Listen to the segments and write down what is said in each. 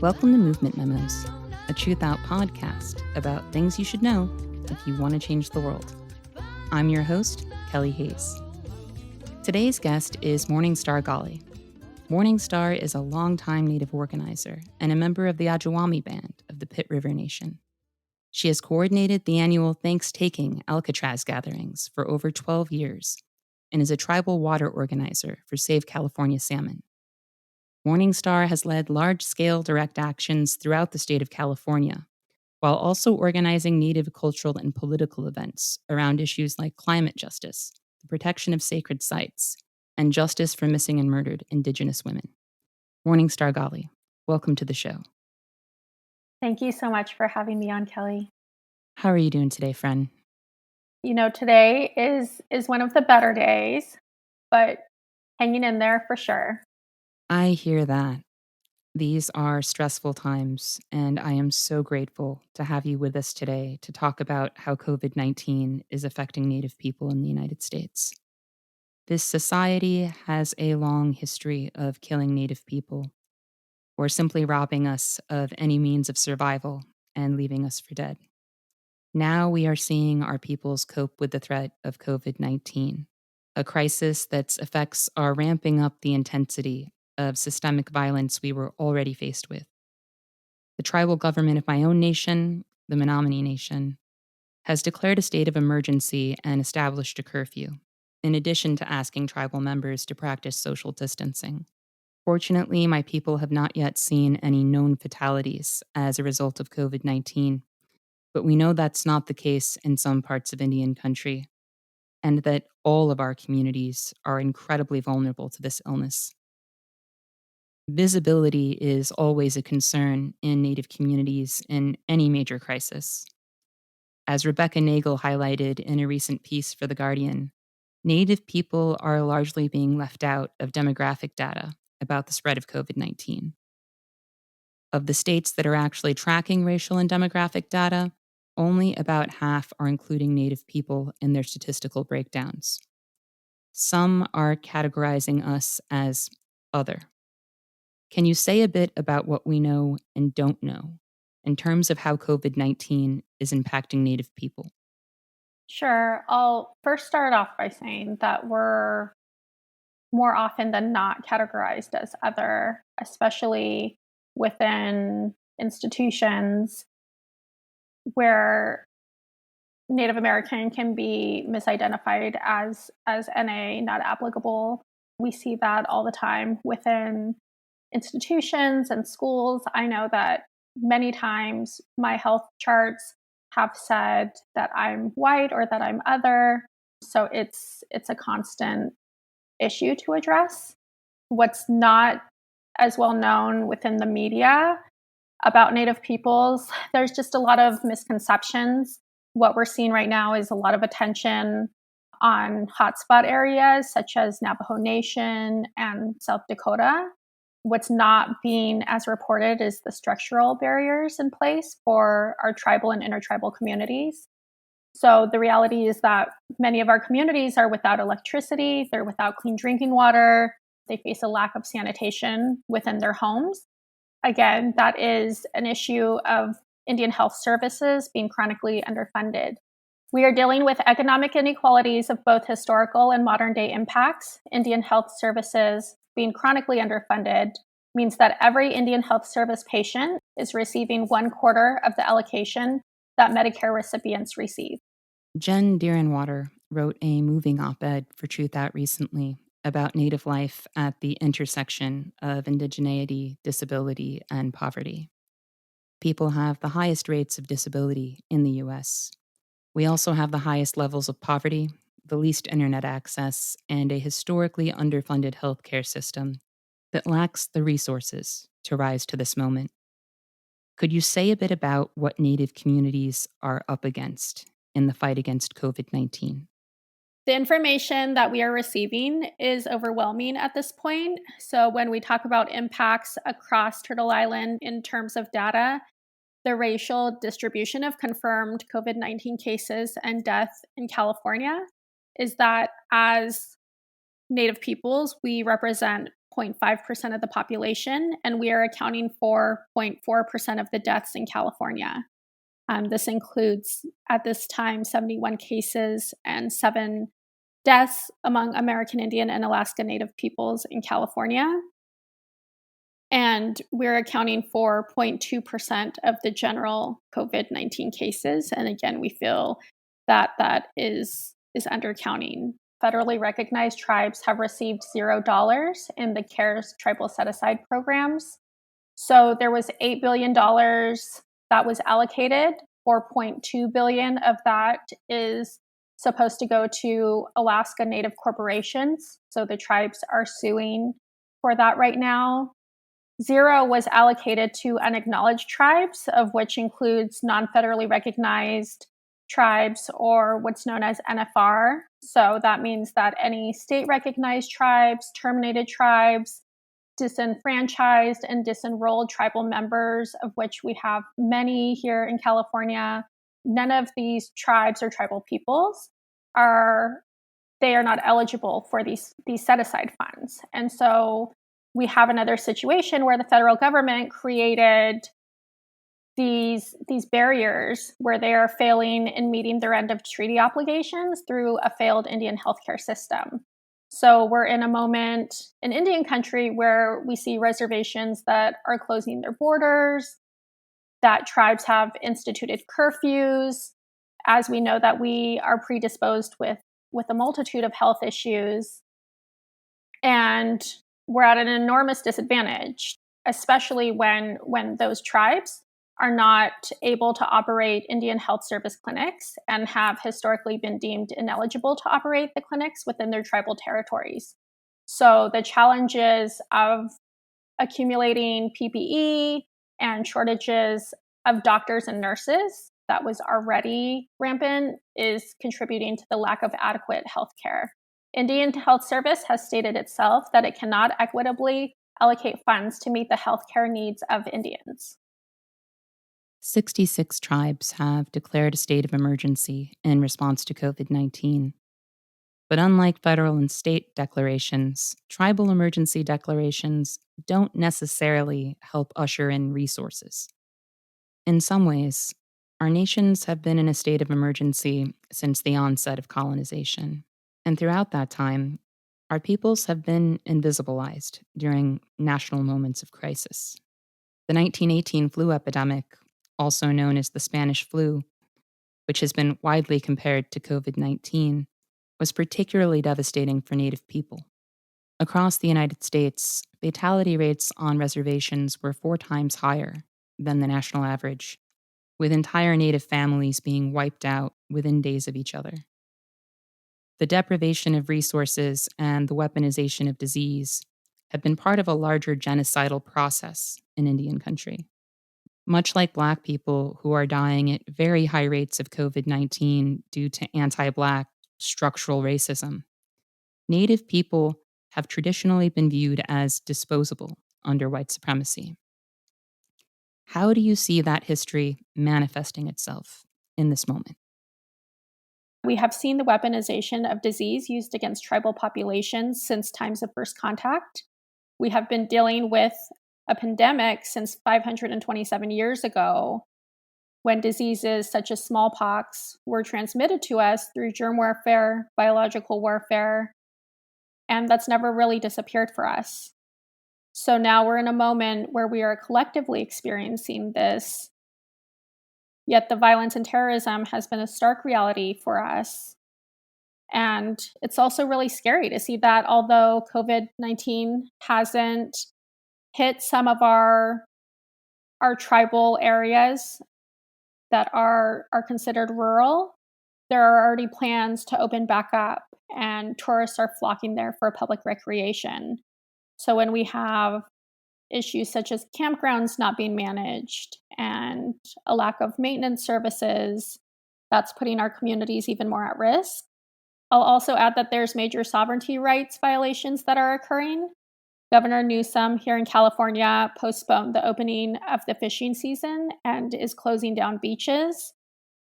Welcome to Movement Memos, a TRUTHOUT podcast about things you should know if you want to change the world. I'm your host, Kelly Hayes. Today's guest is Morning Star Gali. Morning Star is a longtime Native organizer and a member of the Ajawami Band of the Pit River Nation. She has coordinated the annual Thanks-Taking Alcatraz gatherings for over 12 years and is a tribal water organizer for Save California Salmon. Morning Star has led large-scale direct actions throughout the state of California, while also organizing Native cultural and political events around issues like climate justice, the protection of sacred sites, and justice for missing and murdered Indigenous women. Morning Star Gali, welcome to the show. Thank you so much for having me on, Kelly. How are you doing today, friend? Today is one of the better days, but hanging in there for sure. I hear that. These are stressful times, and I am so grateful to have you with us today to talk about how COVID-19 is affecting Native people in the United States. This society has a long history of killing Native people, or simply robbing us of any means of survival and leaving us for dead. Now we are seeing our peoples cope with the threat of COVID-19, a crisis that's effects are ramping up the intensity of systemic violence we were already faced with. The tribal government of my own nation, the Menominee Nation, has declared a state of emergency and established a curfew, in addition to asking tribal members to practice social distancing. Fortunately, my people have not yet seen any known fatalities as a result of COVID-19, but we know that's not the case in some parts of Indian country, and that all of our communities are incredibly vulnerable to this illness. Visibility is always a concern in Native communities in any major crisis. As Rebecca Nagel highlighted in a recent piece for The Guardian, Native people are largely being left out of demographic data about the spread of COVID-19. Of the states that are actually tracking racial and demographic data, only about half are including Native people in their statistical breakdowns. Some are categorizing us as other. Can you say a bit about what we know and don't know in terms of how COVID-19 is impacting Native people? Sure. I'll first start off by saying that we're more often than not categorized as other, especially within institutions where Native American can be misidentified as NA, not applicable. We see that all the time within institutions and schools. I know that many times my health charts have said that I'm white or that I'm other. So it's a constant issue to address. What's not as well known within the media about Native peoples, there's just a lot of misconceptions. What we're seeing right now is a lot of attention on hotspot areas such as Navajo Nation and South Dakota. What's not being as reported is the structural barriers in place for our tribal and intertribal communities. So the reality is that many of our communities are without electricity, they're without clean drinking water, they face a lack of sanitation within their homes. Again, that is an issue of Indian health services being chronically underfunded. We are dealing with economic inequalities of both historical and modern day impacts. Indian health services being chronically underfunded means that every Indian health service patient is receiving 1/4 of the allocation that Medicare recipients receive. Jen Deerenwater wrote a moving op-ed for TRUTHOUT recently about Native life at the intersection of indigeneity, disability, and poverty. People have the highest rates of disability in the US. We also have the highest levels of poverty, the least internet access, and a historically underfunded healthcare system that lacks the resources to rise to this moment. Could you say a bit about what Native communities are up against in the fight against COVID-19? The information that we are receiving is overwhelming at this point. So when we talk about impacts across Turtle Island in terms of data, the racial distribution of confirmed COVID-19 cases and death in California is that as Native peoples, we represent 0.5% of the population, and we are accounting for 0.4% of the deaths in California. This includes, at this time, 71 cases and 7 deaths among American Indian and Alaska Native peoples in California. And we're accounting for 0.2% of the general COVID-19 cases. And again, we feel that that is undercounting. Federally recognized tribes have received $0 in the CARES tribal set-aside programs. So there was $8 billion that was allocated. 4.2 billion of that is supposed to go to Alaska Native corporations. So the tribes are suing for that right now. 0 was allocated to unacknowledged tribes, of which includes non-federally recognized tribes, or what's known as NFR. So that means that any state-recognized tribes, terminated tribes, disenfranchised and disenrolled tribal members, of which we have many here in California, none of these tribes or tribal peoples are not eligible for these set-aside funds. And so we have another situation where the federal government created these barriers where they are failing in meeting their end of treaty obligations through a failed Indian healthcare system. So we're in a moment in Indian country where we see reservations that are closing their borders, that tribes have instituted curfews, as we know that we are predisposed with a multitude of health issues. And we're at an enormous disadvantage, especially when those tribes are not able to operate Indian health service clinics and have historically been deemed ineligible to operate the clinics within their tribal territories. So the challenges of accumulating PPE and shortages of doctors and nurses that was already rampant is contributing to the lack of adequate health care. Indian Health Service has stated itself that it cannot equitably allocate funds to meet the healthcare needs of Indians. 66 tribes have declared a state of emergency in response to COVID-19. But unlike federal and state declarations, tribal emergency declarations don't necessarily help usher in resources. In some ways, our nations have been in a state of emergency since the onset of colonization. And throughout that time, our peoples have been invisibilized during national moments of crisis. The 1918 flu epidemic, also known as the Spanish flu, which has been widely compared to COVID-19, was particularly devastating for Native people. Across the United States, fatality rates on reservations were 4 times higher than the national average, with entire Native families being wiped out within days of each other. The deprivation of resources and the weaponization of disease have been part of a larger genocidal process in Indian country. Much like Black people who are dying at very high rates of COVID-19 due to anti-Black structural racism, Native people have traditionally been viewed as disposable under white supremacy. How do you see that history manifesting itself in this moment? We have seen the weaponization of disease used against tribal populations since times of first contact. We have been dealing with a pandemic since 527 years ago, when diseases such as smallpox were transmitted to us through germ warfare, biological warfare, and that's never really disappeared for us. So now we're in a moment where we are collectively experiencing this, yet the violence and terrorism has been a stark reality for us. And it's also really scary to see that although COVID-19 hasn't hit some of our tribal areas that are considered rural, there are already plans to open back up, and tourists are flocking there for public recreation. So when we have issues such as campgrounds not being managed and a lack of maintenance services, that's putting our communities even more at risk. I'll also add that there's major sovereignty rights violations that are occurring. Governor Newsom here in California postponed the opening of the fishing season and is closing down beaches.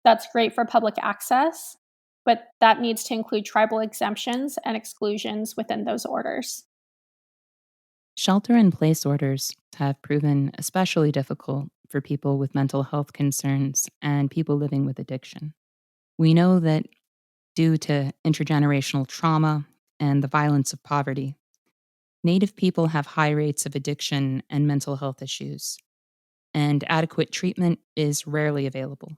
That's great for public access, but that needs to include tribal exemptions and exclusions within those orders. Shelter in place orders have proven especially difficult for people with mental health concerns and people living with addiction. We know that due to intergenerational trauma and the violence of poverty, Native people have high rates of addiction and mental health issues, and adequate treatment is rarely available.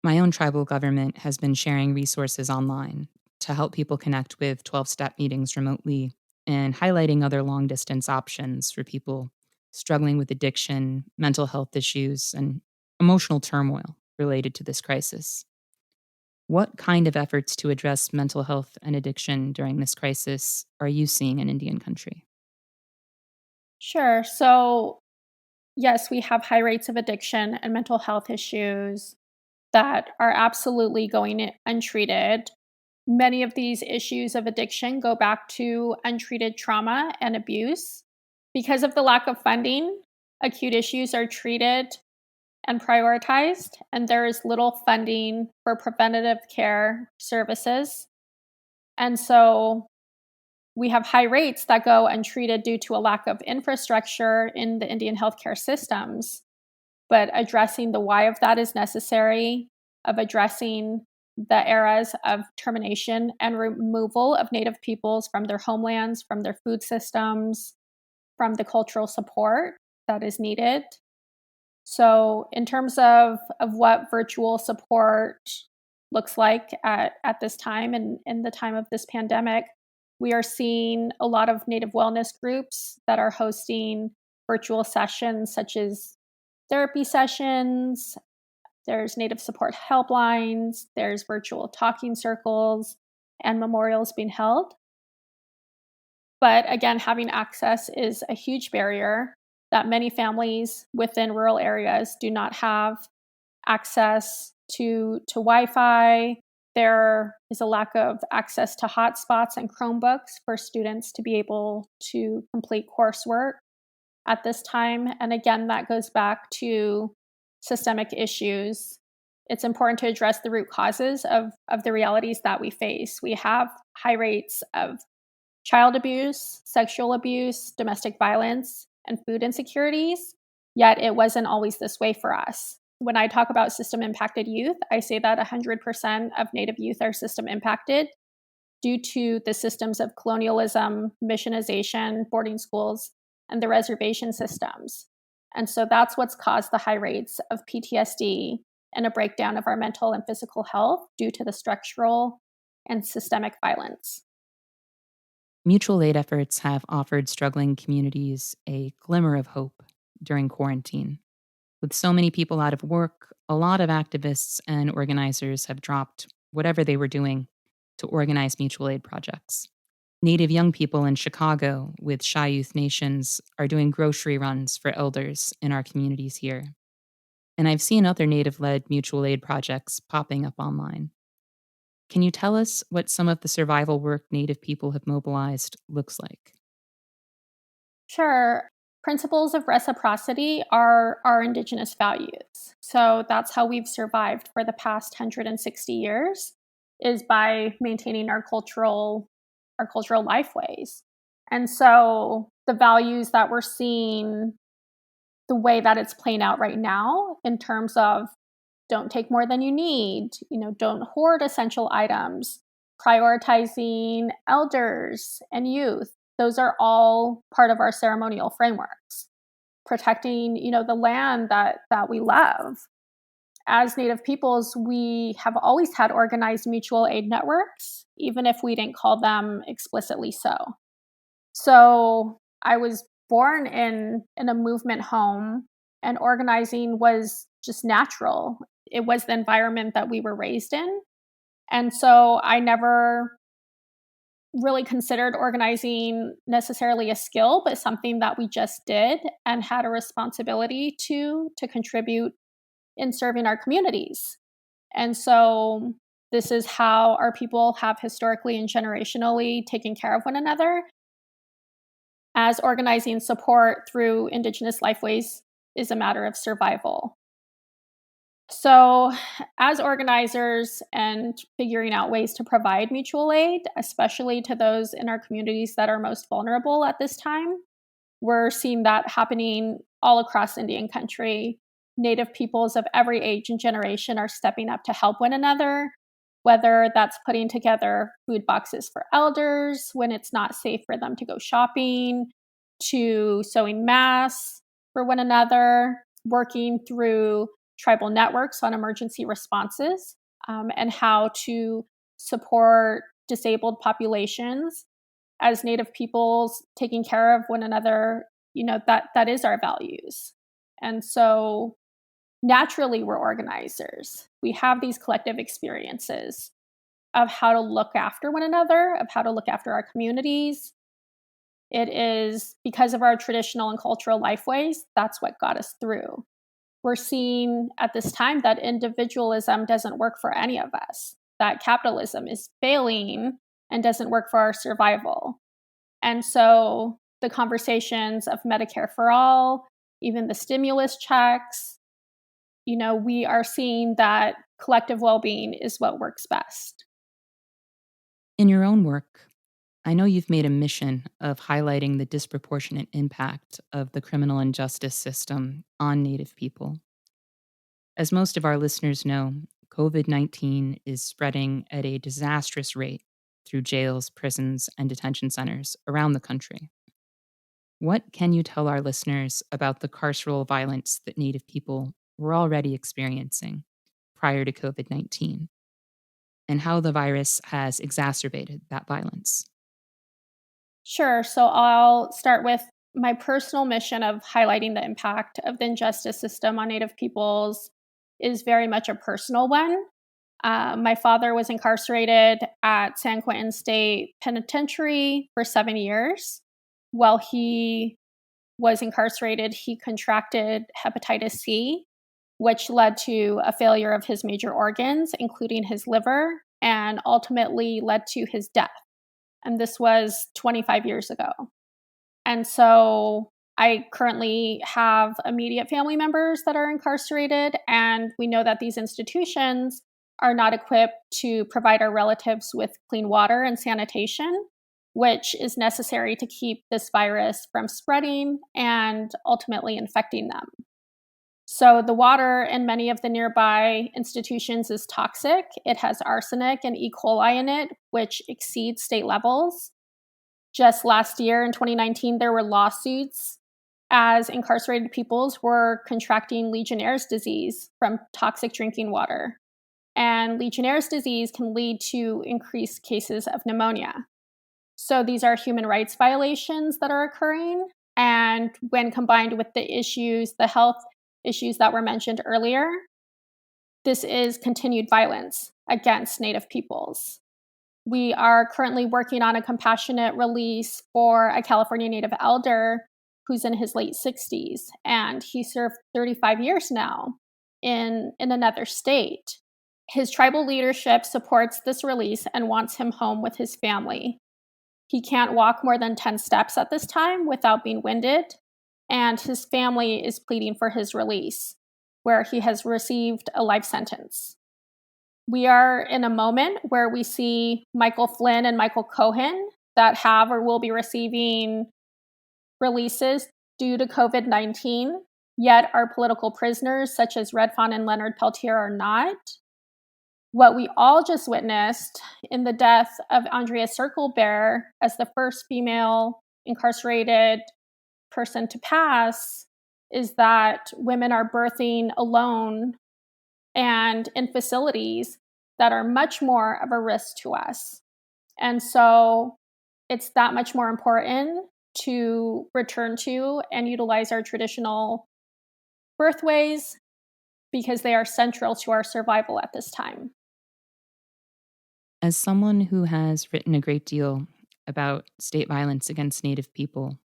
My own tribal government has been sharing resources online to help people connect with 12-step meetings remotely and highlighting other long distance options for people struggling with addiction, mental health issues, and emotional turmoil related to this crisis. What kind of efforts to address mental health and addiction during this crisis are you seeing in Indian country? Sure. So, yes, we have high rates of addiction and mental health issues that are absolutely going untreated. Many of these issues of addiction go back to untreated trauma and abuse. Because of the lack of funding, acute issues are treated and prioritized, and there is little funding for preventative care services. And so we have high rates that go untreated due to a lack of infrastructure in the Indian healthcare systems. But addressing the why of that is necessary, of addressing the eras of termination and removal of Native peoples from their homelands, from their food systems, from the cultural support that is needed. So, in terms of what virtual support looks like at this time and in the time of this pandemic, we are seeing a lot of Native wellness groups that are hosting virtual sessions such as therapy sessions. There's Native support helplines, there's virtual talking circles, and memorials being held. But again, having access is a huge barrier that many families within rural areas do not have access to Wi-Fi. There is a lack of access to hotspots and Chromebooks for students to be able to complete coursework at this time. And again, that goes back to systemic issues. It's important to address the root causes of the realities that we face. We have high rates of child abuse, sexual abuse, domestic violence, and food insecurities, yet it wasn't always this way for us. When I talk about system impacted youth, I say that 100% of Native youth are system impacted due to the systems of colonialism, missionization, boarding schools, and the reservation systems. And so that's what's caused the high rates of PTSD and a breakdown of our mental and physical health due to the structural and systemic violence. Mutual aid efforts have offered struggling communities a glimmer of hope during quarantine. With so many people out of work, a lot of activists and organizers have dropped whatever they were doing to organize mutual aid projects. Native young people in Chicago with Shy Youth Nations are doing grocery runs for elders in our communities here. And I've seen other Native led mutual aid projects popping up online. Can you tell us what some of the survival work Native people have mobilized looks like? Sure. Principles of reciprocity are our Indigenous values. So that's how we've survived for the past 160 years is by maintaining our cultural lifeways. And so the values that we're seeing, the way that it's playing out right now in terms of don't take more than you need, don't hoard essential items, prioritizing elders and youth. Those are all part of our ceremonial frameworks. Protecting, the land that we love. As Native peoples, we have always had organized mutual aid networks, even if we didn't call them explicitly so. So I was born in a movement home, and organizing was just natural. It was the environment that we were raised in. And so I never really considered organizing necessarily a skill, but something that we just did and had a responsibility to contribute in serving our communities. And so this is how our people have historically and generationally taken care of one another, as organizing support through Indigenous lifeways is a matter of survival. So, as organizers and figuring out ways to provide mutual aid, especially to those in our communities that are most vulnerable at this time, We're seeing that happening all across Indian country. Native peoples of every age and generation are stepping up to help one another, whether that's putting together food boxes for elders when it's not safe for them to go shopping, to sewing masks for one another, working through tribal networks on emergency responses, and how to support disabled populations as Native peoples taking care of one another. That is our values. And so naturally we're organizers. We have these collective experiences of how to look after one another, of how to look after our communities. It is because of our traditional and cultural lifeways, that's what got us through. We're seeing at this time that individualism doesn't work for any of us, that capitalism is failing and doesn't work for our survival. And so the conversations of Medicare for all, even the stimulus checks, we are seeing that collective well being is what works best. In your own work, I know you've made a mission of highlighting the disproportionate impact of the criminal and justice system on Native people. As most of our listeners know, COVID-19 is spreading at a disastrous rate through jails, prisons, and detention centers around the country. What can you tell our listeners about the carceral violence that Native people were already experiencing prior to COVID-19 and how the virus has exacerbated that violence? Sure. So I'll start with my personal mission of highlighting the impact of the injustice system on Native peoples is very much a personal one. My father was incarcerated at San Quentin State Penitentiary for 7 years. While he was incarcerated, he contracted hepatitis C, which led to a failure of his major organs, including his liver, and ultimately led to his death. And this was 25 years ago. And so I currently have immediate family members that are incarcerated, and we know that these institutions are not equipped to provide our relatives with clean water and sanitation, which is necessary to keep this virus from spreading and ultimately infecting them. So, the water in many of the nearby institutions is toxic. It has arsenic and E. coli in it, which exceeds state levels. Just last year in 2019, there were lawsuits as incarcerated peoples were contracting Legionnaire's disease from toxic drinking water. And Legionnaire's disease can lead to increased cases of pneumonia. So these are human rights violations that are occurring. And when combined with the health issues that were mentioned earlier, this is continued violence against Native peoples. We are currently working on a compassionate release for a California Native elder who's in his late 60s, and he served 35 years now in another state. His tribal leadership supports this release and wants him home with his family. He can't walk more than 10 steps at this time without being winded, and his family is pleading for his release, where he has received a life sentence. We are in a moment where we see Michael Flynn and Michael Cohen that have or will be receiving releases due to COVID-19, yet our political prisoners, such as Red Fawn and Leonard Peltier, are not. What we all just witnessed in the death of Andrea Circlebear as the first female incarcerated person to pass is that women are birthing alone and in facilities that are much more of a risk to us. And so it's that much more important to return to and utilize our traditional birthways because they are central to our survival at this time. As someone who has written a great deal about state violence against Native people,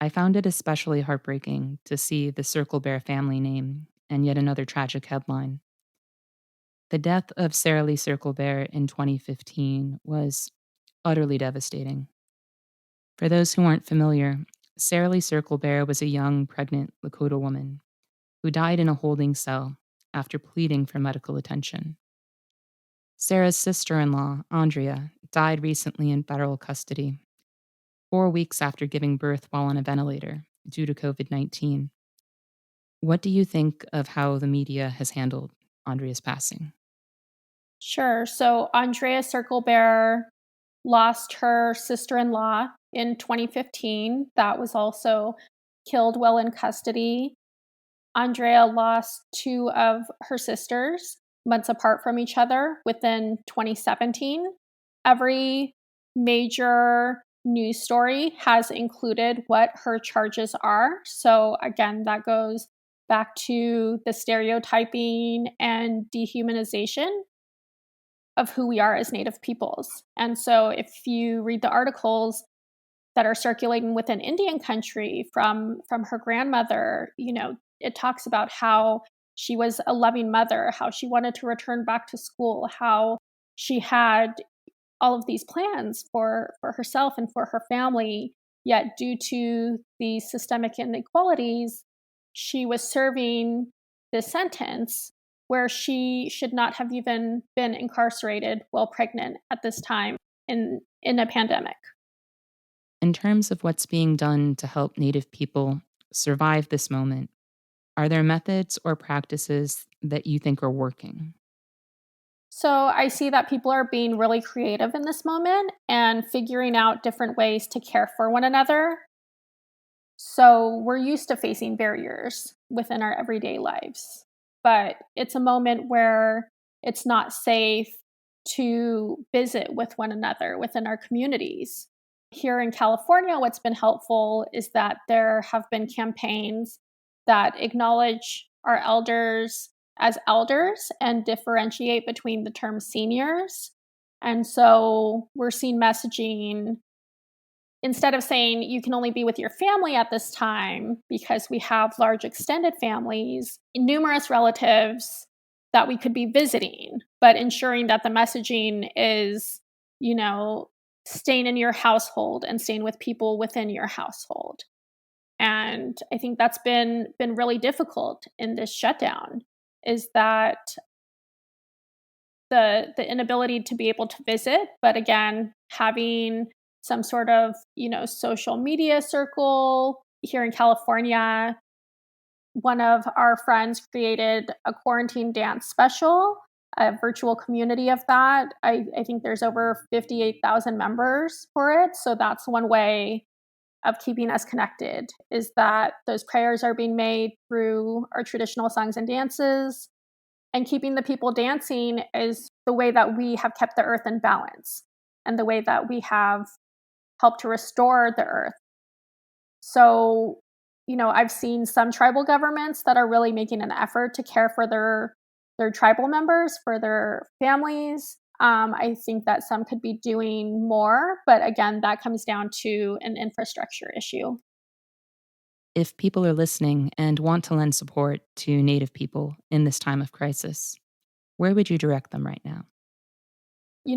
I found it especially heartbreaking to see the Circle Bear family name and yet another tragic headline. The death of Sarah Lee Circle Bear in 2015 was utterly devastating. For those who aren't familiar, Sarah Lee Circle Bear was a young, pregnant Lakota woman who died in a holding cell after pleading for medical attention. Sarah's sister in law, Andrea, died recently in federal custody, 4 weeks after giving birth while on a ventilator due to COVID-19. What do you think of how the media has handled Andrea's passing? Sure. So Andrea Circlebear lost her sister-in-law in 2015 that was also killed while in custody. Andrea lost two of her sisters months apart from each other within 2017. Every major news story has included what her charges are. So, again, that goes back to the stereotyping and dehumanization of who we are as Native peoples. And so, if you read the articles that are circulating within Indian country from her grandmother, it talks about how she was a loving mother, how she wanted to return back to school, how she had all of these plans for herself and for her family. Yet, due to the systemic inequalities, she was serving this sentence where she should not have even been incarcerated while pregnant at this time in a pandemic. In terms of what's being done to help Native people survive this moment, are there methods or practices that you think are working? So I see that people are being really creative in this moment and figuring out different ways to care for one another. So we're used to facing barriers within our everyday lives, but it's a moment where it's not safe to visit with one another within our communities. Here in California, what's been helpful is that there have been campaigns that acknowledge our elders as elders and differentiate between the term seniors. And so we're seeing messaging instead of saying you can only be with your family at this time because we have large extended families, numerous relatives that we could be visiting, but ensuring that the messaging is, you know, staying in your household and staying with people within your household. And I think that's been really difficult in this shutdown is that the inability to be able to visit, but again, having some sort of, social media circle. Here in California, one of our friends created a quarantine dance special, a virtual community of that. I think there's over 58,000 members for it. So that's one way of keeping us connected is that those prayers are being made through our traditional songs and dances. And keeping the people dancing is the way that we have kept the earth in balance and the way that we have helped to restore the earth. So, I've seen some tribal governments that are really making an effort to care for their tribal members, for their families. I think that some could be doing more, but again, that comes down to an infrastructure issue. If people are listening and want to lend support to Native people in this time of crisis, where would you direct them right now?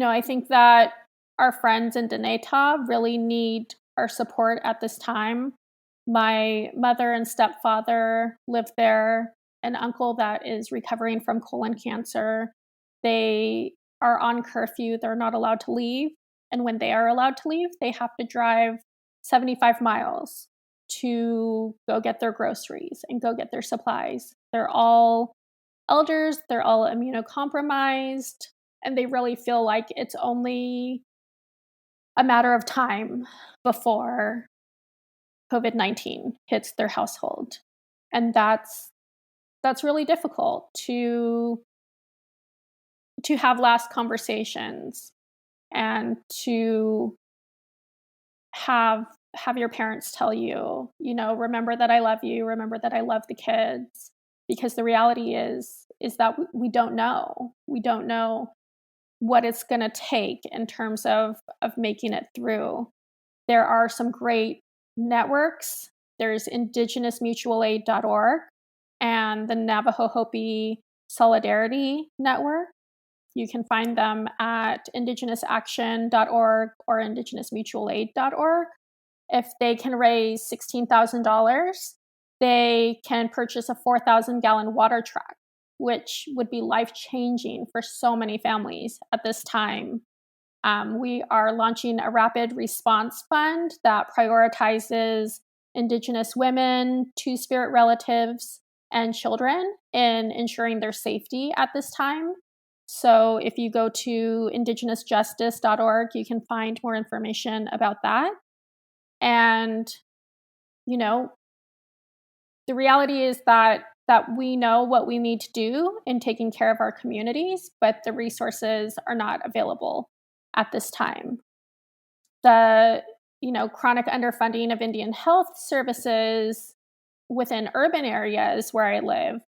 I think that our friends in Deneta really need our support at this time. My mother and stepfather live there, an uncle that is recovering from colon cancer. They are on curfew, they're not allowed to leave. And when they are allowed to leave, they have to drive 75 miles to go get their groceries and go get their supplies. They're all elders, they're all immunocompromised, and they really feel like it's only a matter of time before COVID-19 hits their household. And that's really difficult to have last conversations and to have your parents tell you, remember that I love you, remember that I love the kids, because the reality is that we don't know. We don't know what it's going to take in terms of making it through. There are some great networks. There's indigenousmutualaid.org and the Navajo Hopi Solidarity Network. You can find them at indigenousaction.org or indigenousmutualaid.org. If they can raise $16,000, they can purchase a 4,000-gallon water truck, which would be life-changing for so many families at this time. We are launching a rapid response fund that prioritizes Indigenous women, Two Spirit relatives, and children in ensuring their safety at this time. So if you go to indigenousjustice.org, you can find more information about that. And, you know, the reality is that we know what we need to do in taking care of our communities, but the resources are not available at this time. The chronic underfunding of Indian health services within urban areas where I live,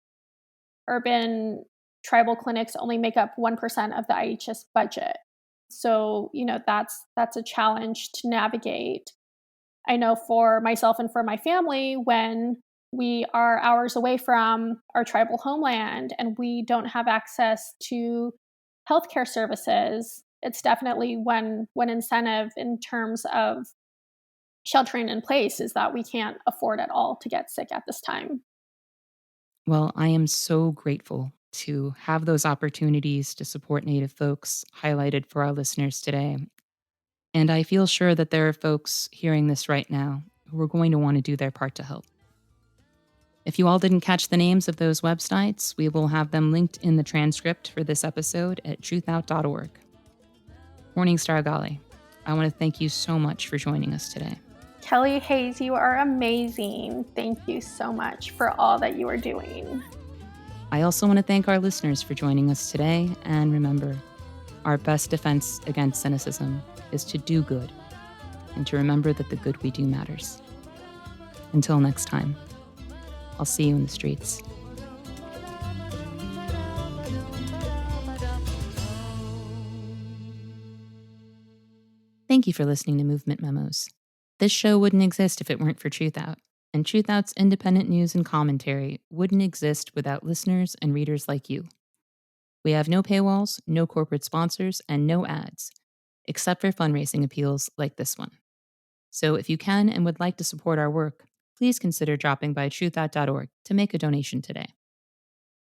urban tribal clinics only make up 1% of the IHS budget. So, that's a challenge to navigate. I know for myself and for my family, when we are hours away from our tribal homeland and we don't have access to healthcare services, it's definitely one incentive in terms of sheltering in place is that we can't afford at all to get sick at this time. Well, I am so grateful to have those opportunities to support Native folks highlighted for our listeners today. And I feel sure that there are folks hearing this right now who are going to want to do their part to help. If you all didn't catch the names of those websites, we will have them linked in the transcript for this episode at TRUTHOUT.org. Morning Star Gali, I want to thank you so much for joining us today. Kelly Hayes, you are amazing. Thank you so much for all that you are doing. I also want to thank our listeners for joining us today, and remember, our best defense against cynicism is to do good and to remember that the good we do matters. Until next time, I'll see you in the streets. Thank you for listening to Movement Memos. This show wouldn't exist if it weren't for TruthOut, and TruthOut's independent news and commentary wouldn't exist without listeners and readers like you. We have no paywalls, no corporate sponsors, and no ads, except for fundraising appeals like this one. So if you can and would like to support our work, please consider dropping by truthout.org to make a donation today.